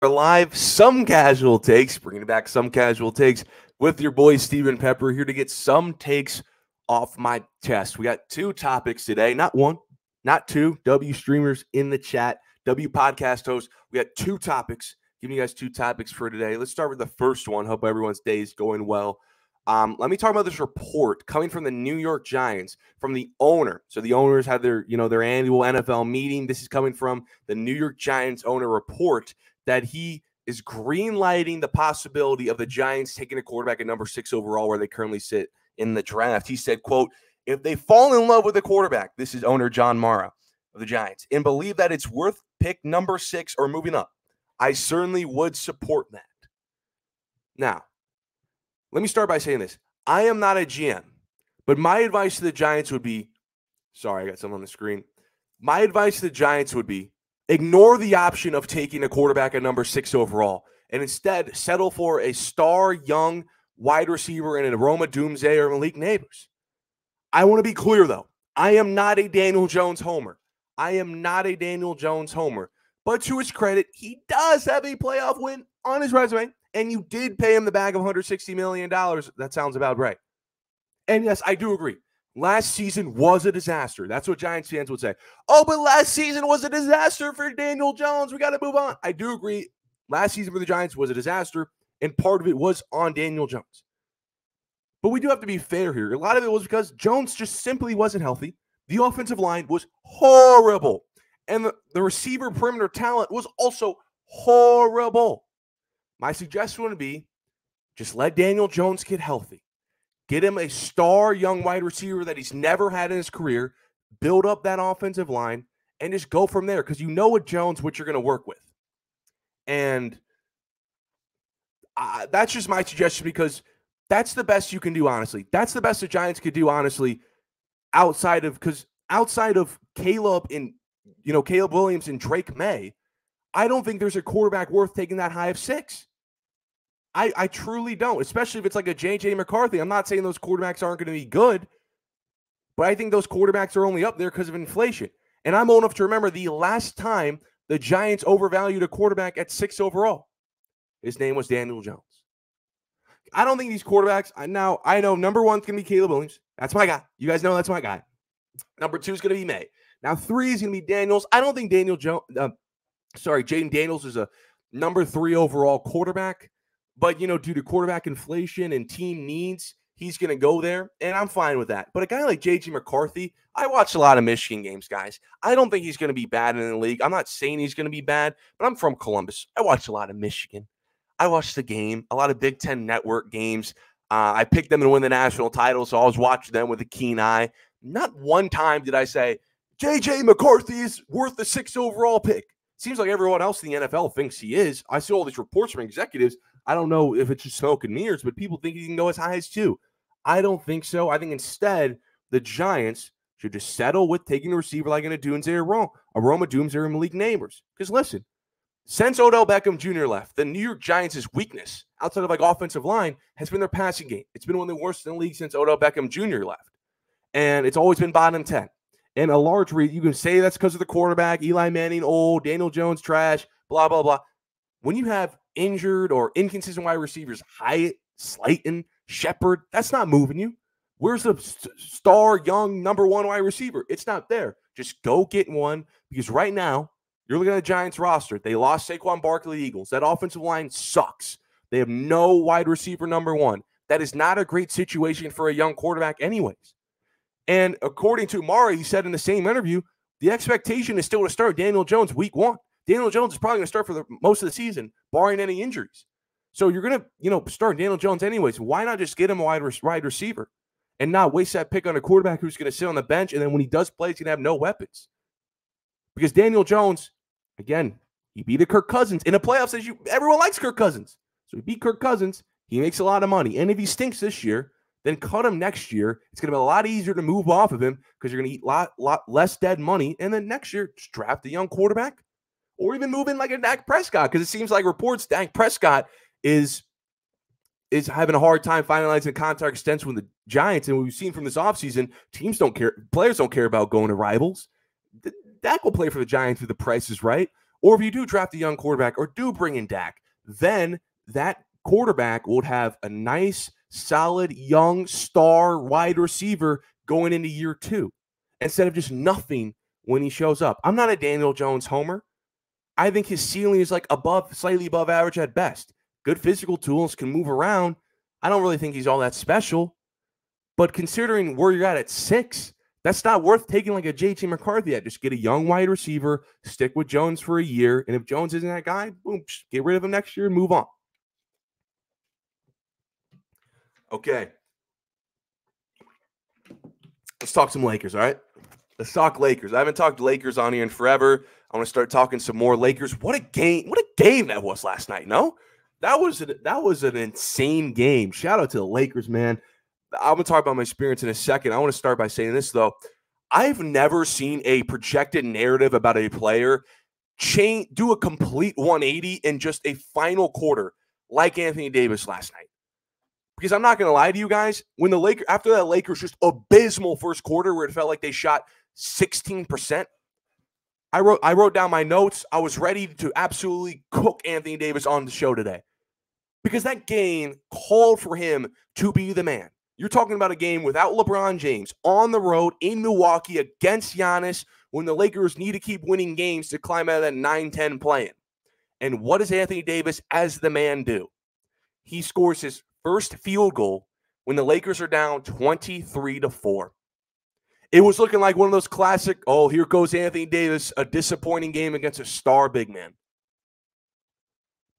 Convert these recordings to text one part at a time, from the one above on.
We're live, some casual takes, bringing back some casual takes with your boy Steven Pepper here to get some takes off my chest. We got two topics today, not one, not two. W streamers in the chat, W podcast hosts. We got two topics, giving you guys two topics for today. Let's start with the first one. Hope everyone's day is going well. Let me talk about this report coming from the New York Giants, from the owner. So the owners had their annual NFL meeting. This is coming from the New York Giants owner report that he is green-lighting the possibility of the Giants taking a quarterback at number 6 overall, where they currently sit in the draft. He said, quote, "If they fall in love with the quarterback," this is owner John Mara of the Giants, "and believe that it's worth pick number 6 or moving up, I certainly would support that." Now, let me start by saying this. I am not a GM, but my advice to the Giants would be, sorry, I got something on the screen. My advice to the Giants would be, ignore the option of taking a quarterback at number 6 overall and instead settle for a star young wide receiver in an Aroma Doomsday or Malik Neighbors. I want to be clear, though. I am not a Daniel Jones homer. But to his credit, he does have a playoff win on his resume, and you did pay him the bag of $160 million. That sounds about right. And yes, I do agree. Last season was a disaster. That's what Giants fans would say. Oh, but last season was a disaster for Daniel Jones. We got to move on. I do agree. Last season for the Giants was a disaster, and part of it was on Daniel Jones. But we do have to be fair here. A lot of it was because Jones just simply wasn't healthy. The offensive line was horrible. And the receiver perimeter talent was also horrible. My suggestion would be just let Daniel Jones get healthy. Get him a star young wide receiver that he's never had in his career. Build up that offensive line and just go from there, because you know with Jones what you're going to work with. And that's just my suggestion, because that's the best you can do, honestly. That's the best the Giants could do, honestly, outside of Caleb Williams and Drake May. I don't think there's a quarterback worth taking that high of 6. I truly don't, especially if it's like a J.J. McCarthy. I'm not saying those quarterbacks aren't going to be good, but I think those quarterbacks are only up there because of inflation. And I'm old enough to remember the last time the Giants overvalued a quarterback at 6 overall. His name was Daniel Jones. I don't think these quarterbacks, I know number 1 is going to be Caleb Williams. That's my guy. You guys know that's my guy. Number 2 is going to be May. Now 3 is going to be Daniels. I don't think Jaden Daniels is a number 3 overall quarterback. But, due to quarterback inflation and team needs, he's going to go there, and I'm fine with that. But a guy like J.J. McCarthy, I watched a lot of Michigan games, guys. I don't think he's going to be bad in the league. I'm not saying he's going to be bad, but I'm from Columbus. I watched a lot of Michigan. I watched the game, a lot of Big Ten Network games. I picked them to win the national title, so I was watching them with a keen eye. Not one time did I say, J.J. McCarthy is worth the 6th overall pick. Seems like everyone else in the NFL thinks he is. I see all these reports from executives. I don't know if it's just smoke and mirrors, but people think he can go as high as 2. I don't think so. I think instead the Giants should just settle with taking a receiver like an Aroma Doomsday or Malik Neighbors. Because listen, since Odell Beckham Jr. left, the New York Giants' weakness outside of offensive line has been their passing game. It's been one of the worst in the league since Odell Beckham Jr. left. And it's always been bottom 10. And a large reason, you can say that's because of the quarterback, Eli Manning, old, Daniel Jones, trash, blah, blah, blah. When you have injured or inconsistent wide receivers, Hyatt, Slayton, Shepard, that's not moving you. Where's the star young number 1 wide receiver? It's not there. Just go get one, because right now you're looking at the Giants roster. They lost Saquon Barkley, Eagles. That offensive line sucks. They have no wide receiver number 1. That is not a great situation for a young quarterback anyways. And according to Mara, he said in the same interview, the expectation is still to start Daniel Jones week 1. Daniel Jones is probably going to start for most of the season, barring any injuries. So you're going to, start Daniel Jones anyways. Why not just get him a wide receiver and not waste that pick on a quarterback who's going to sit on the bench, and then when he does play, he's going to have no weapons? Because Daniel Jones, again, he beat a Kirk Cousins in a playoff session. Everyone likes Kirk Cousins. So he beat Kirk Cousins. He makes a lot of money. And if he stinks this year, then cut him next year. It's going to be a lot easier to move off of him, because you're going to eat a lot less dead money. And then next year, just draft a young quarterback. Or even move in like a Dak Prescott, because it seems like reports Dak Prescott is having a hard time finalizing a contract extension with the Giants. And what we've seen from this offseason, teams don't care. Players don't care about going to rivals. Dak will play for the Giants if the price is right. or if you do draft a young quarterback or do bring in Dak, then that quarterback would have a nice, solid, young star wide receiver going into year 2 instead of just nothing when he shows up. I'm not a Daniel Jones homer. I think his ceiling is like slightly above average at best. Good physical tools, can move around. I don't really think he's all that special. But considering where you're at 6, that's not worth taking like a J.J. McCarthy at. Just get a young wide receiver, stick with Jones for a year, and if Jones isn't that guy, boom, get rid of him next year and move on. Okay. Let's talk some Lakers, all right? Let's talk Lakers. I haven't talked Lakers on here in forever. I want to start talking some more Lakers. What a game that was last night, no? That was an insane game. Shout out to the Lakers, man. I'm going to talk about my experience in a second. I want to start by saying this, though. I've never seen a projected narrative about a player do a complete 180 in just a final quarter like Anthony Davis last night. Because I'm not going to lie to you guys, when the Lakers, after that Lakers just abysmal first quarter where it felt like they shot 16%, I wrote down my notes. I was ready to absolutely cook Anthony Davis on the show today. Because that game called for him to be the man. You're talking about a game without LeBron James on the road in Milwaukee against Giannis when the Lakers need to keep winning games to climb out of that 9-10 play-in. And what does Anthony Davis as the man do? He scores his first field goal when the Lakers are down 23-4. It was looking like one of those classic, oh, here goes Anthony Davis, a disappointing game against a star big man.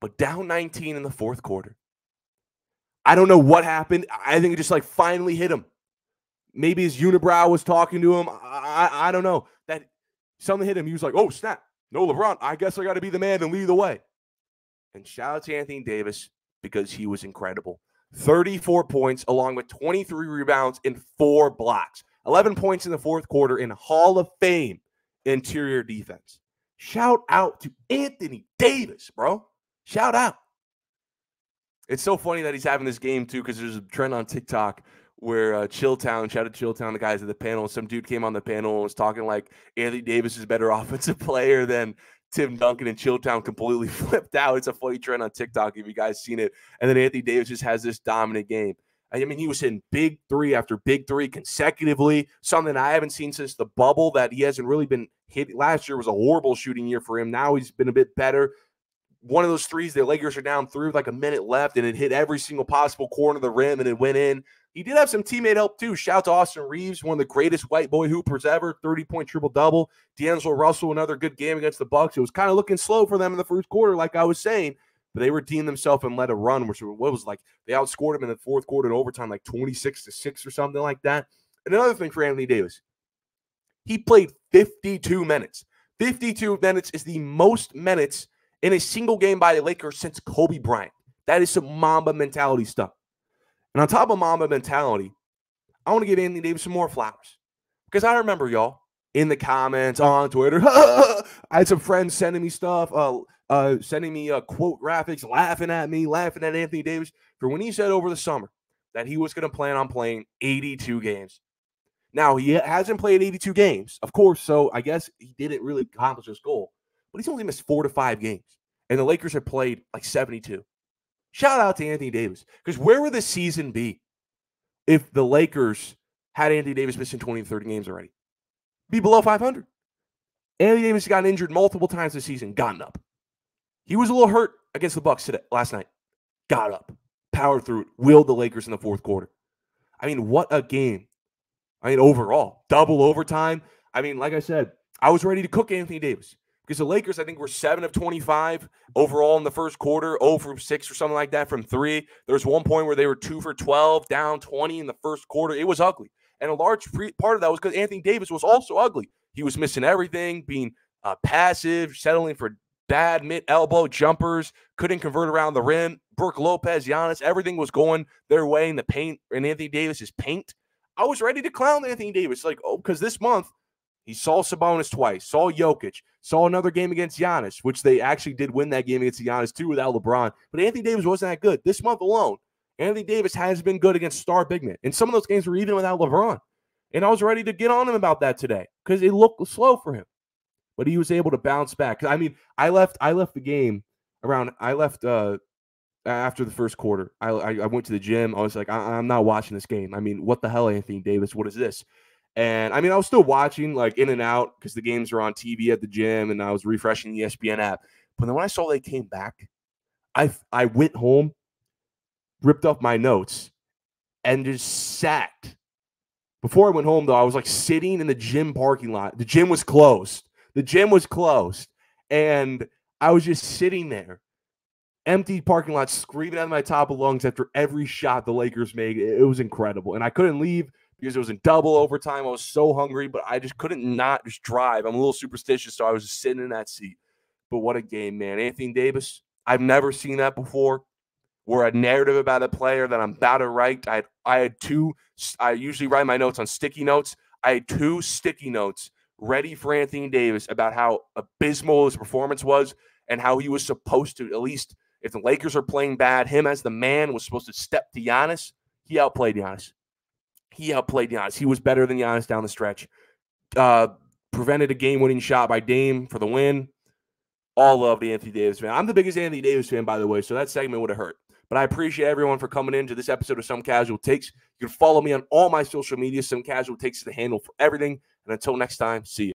But down 19 in the fourth quarter. I don't know what happened. I think it just like finally hit him. Maybe his unibrow was talking to him. I don't know. That something hit him. He was like, oh, snap. No, LeBron, I guess I got to be the man and lead the way. And shout out to Anthony Davis because he was incredible. 34 points along with 23 rebounds and 4 blocks. 11 points in the fourth quarter in Hall of Fame interior defense. Shout out to Anthony Davis, bro. Shout out. It's so funny that he's having this game, too, because there's a trend on TikTok where Chilltown, shout out to Chilltown, the guys at the panel, some dude came on the panel and was talking like Anthony Davis is a better offensive player than Tim Duncan, and Chilltown completely flipped out. It's a funny trend on TikTok if you guys seen it. And then Anthony Davis just has this dominant game. I mean, he was hitting big 3 after big 3 consecutively, something I haven't seen since the bubble that he hasn't really been hit. Last year was a horrible shooting year for him. Now he's been a bit better. One of those threes, the Lakers are down 3 with like a minute left, and it hit every single possible corner of the rim, and it went in. He did have some teammate help, too. Shout out to Austin Reeves, one of the greatest white boy hoopers ever, 30-point triple-double. D'Angelo Russell, another good game against the Bucks. It was kind of looking slow for them in the first quarter, like I was saying, but they redeemed themselves and led a run, which was like they outscored him in the fourth quarter in overtime, like 26-6 or something like that. And another thing for Anthony Davis, he played 52 minutes. 52 minutes is the most minutes in a single game by the Lakers since Kobe Bryant. That is some Mamba mentality stuff. And on top of Mamba mentality, I want to give Anthony Davis some more flowers. Because I remember, y'all, in the comments on Twitter, I had some friends sending me stuff, sending me quote graphics, laughing at me, laughing at Anthony Davis for when he said over the summer that he was going to plan on playing 82 games. Now, he hasn't played 82 games, of course, so I guess he didn't really accomplish his goal. But he's only missed 4 to 5 games. And the Lakers have played like 72. Shout out to Anthony Davis. Because where would the season be if the Lakers had Anthony Davis missing 20 to 30 games already? Be below 500. Anthony Davis got injured multiple times this season, gotten up. He was a little hurt against the Bucks last night. Got up, powered through it, willed the Lakers in the fourth quarter. I mean, what a game. I mean, overall, double overtime. I mean, like I said, I was ready to cook Anthony Davis. Because the Lakers, I think, were 7 of 25 overall in the first quarter, 0 for 6 or something like that from 3. There was one point where they were 2 for 12, down 20 in the first quarter. It was ugly. And a large part of that was because Anthony Davis was also ugly. He was missing everything, being passive, settling for bad mid-elbow jumpers, couldn't convert around the rim. Brook Lopez, Giannis, everything was going their way in the paint, in Anthony Davis's paint. I was ready to clown Anthony Davis, because this month, he saw Sabonis twice, saw Jokic, saw another game against Giannis, which they actually did win that game against Giannis too without LeBron. But Anthony Davis wasn't that good. This month alone, Anthony Davis has been good against star big men. And some of those games were even without LeBron. And I was ready to get on him about that today because it looked slow for him. but he was able to bounce back. I mean, I left the game around. I left after the first quarter. I went to the gym. I was like, I'm not watching this game. I mean, what the hell, Anthony Davis? What is this? And I mean, I was still watching like in and out because the games were on TV at the gym, and I was refreshing the ESPN app. But then when I saw they came back, I went home, ripped up my notes, and just sat. Before I went home, though, I was like sitting in the gym parking lot. The gym was closed. And I was just sitting there, empty parking lot, screaming out of my top of lungs after every shot the Lakers made. It was incredible. And I couldn't leave because it was in double overtime. I was so hungry, but I just couldn't not just drive. I'm a little superstitious, so I was just sitting in that seat. But what a game, man. Anthony Davis, I've never seen that before, where a narrative about a player that I'm about to write. I had two. I usually write my notes on sticky notes. I had 2 sticky notes ready for Anthony Davis about how abysmal his performance was and how he was supposed to, at least if the Lakers are playing bad, him as the man was supposed to step to Giannis. He outplayed Giannis. He was better than Giannis down the stretch. Prevented a game-winning shot by Dame for the win. All love the Anthony Davis fan. I'm the biggest Anthony Davis fan, by the way, so that segment would have hurt. But I appreciate everyone for coming into this episode of Some Casual Takes. You can follow me on all my social media. Some Casual Takes is the handle for everything. And until next time, see you.